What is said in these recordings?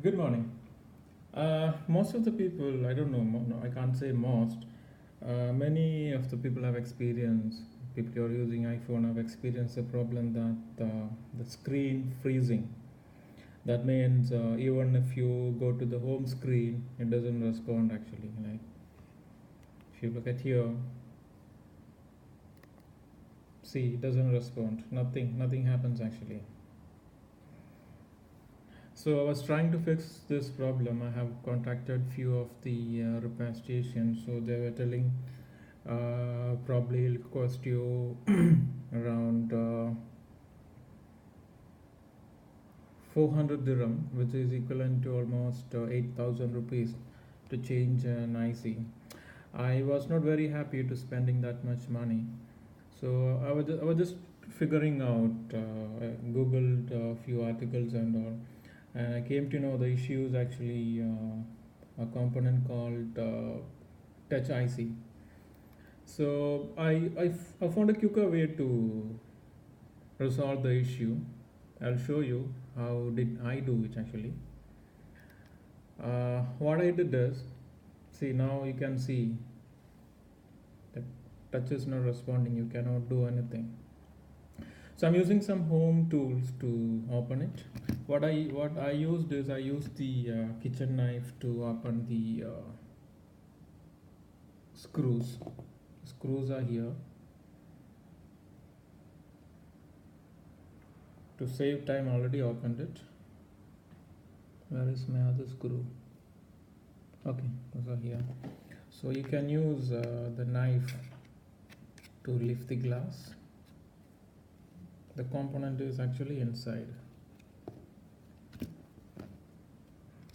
Good morning. Most of the people, I don't know, no, I can't say most. Many of the people have experienced, people who are using iPhone have experienced a problem that the screen freezing. That means even if you go to the home screen, it doesn't respond actually. Like if you look at here, see, it doesn't respond. Nothing happens actually. So I was trying to fix this problem. I have contacted few of the repair stations. So they were telling probably it'll cost you around 400 dirham, which is equivalent to almost 8,000 rupees to change an IC. I was not very happy to spending that much money. So I was just figuring out, I googled a few articles and all, and I came to know the issue is actually a component called Touch IC. So I found a quicker way to resolve the issue. I'll show you how did I do it actually. What I did is, see, now you can see that touch is not responding. You cannot do anything. So I'm using some home tools to open it. What I used is I used the kitchen knife to open the screws. Screws are here. To save time, I already opened it. Where is my other screw? Okay, those are here. So you can use the knife to lift the glass. The component is actually inside.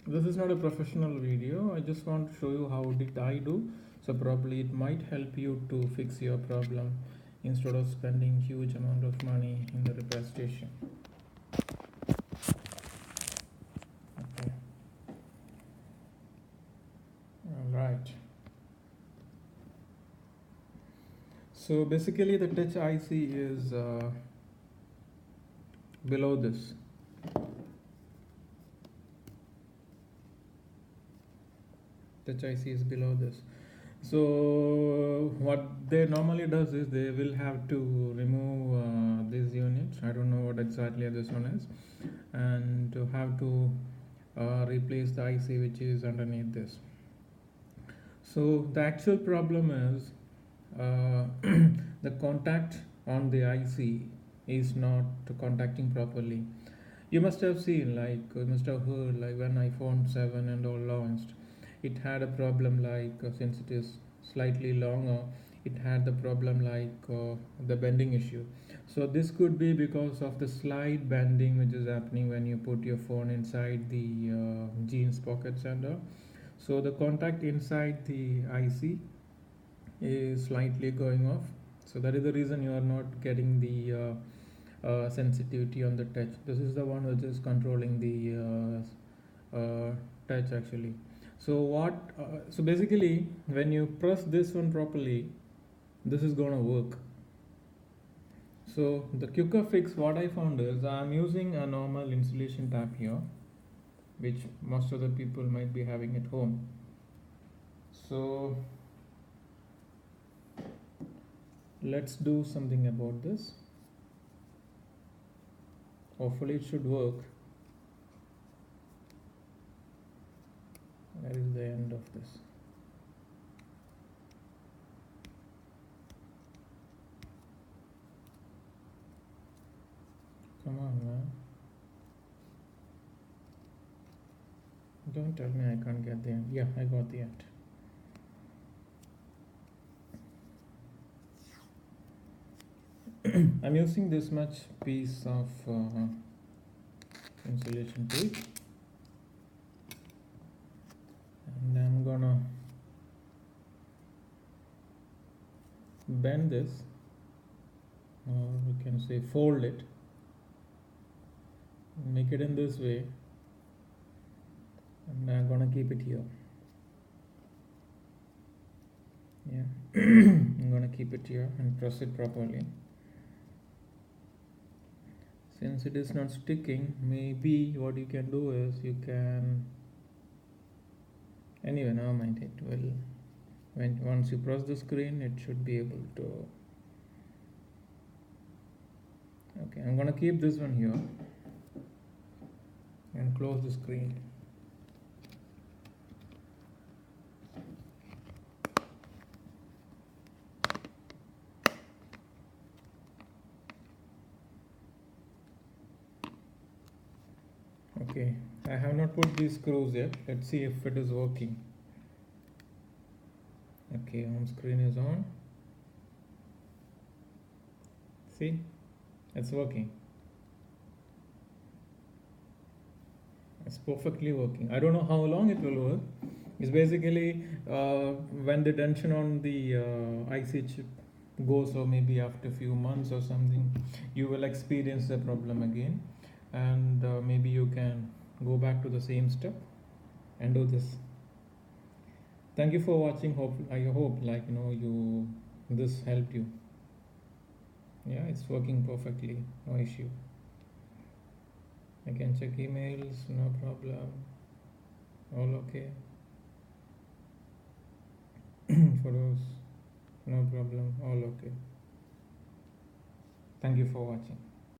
This is not a professional video. I just want to show you how did I do. So probably it might help you to fix your problem instead of spending huge amount of money in the repair station. Okay. All right. So basically the touch IC is below this. Touch IC is below this. So what they normally does is they will have to remove this unit. I don't know what exactly this one is, and to have to replace the IC which is underneath this. So the actual problem is the contact on the IC is not contacting properly. You must have seen, like you must have heard, like when iPhone 7 and all launched, it had a problem like since it is slightly longer, it had the problem like the bending issue. So this could be because of the slight bending which is happening when you put your phone inside the jeans pockets and all. So the contact inside the IC is slightly going off. So that is the reason you are not getting the sensitivity on the touch. This is the one which is controlling the touch actually. So basically when you press this one properly, this is gonna work. So the quicker fix what I found is I'm using a normal insulation tap here, which most of the people might be having at home. So let's do something about this. Hopefully it should work. That is the end of this. Come on, man. Don't tell me I can't get the end. Yeah, I got the end. I'm using this much piece of insulation tape, and I'm gonna bend this, or we can say fold it, make it in this way, and I'm gonna keep it here. Yeah, I'm gonna keep it here and press it properly. Since it is not sticking, maybe what you can do is you can, anyway, never mind, it will, when once you press the screen it should be able to. Okay, I'm gonna keep this one here and close the screen. Okay, I have not put these screws yet. Let's see if it is working. Okay, home screen is on. See, it's working. It's perfectly working. I don't know how long it will work. It's basically when the tension on the IC chip goes, or maybe after a few months or something, you will experience the problem again, and maybe you can go back to the same step and do this. Thank you for watching. I hope, like, you, this helped you. Yeah, it's working perfectly, no issue. I can check emails, no problem. All okay. Photos, no problem. All okay. Thank you for watching.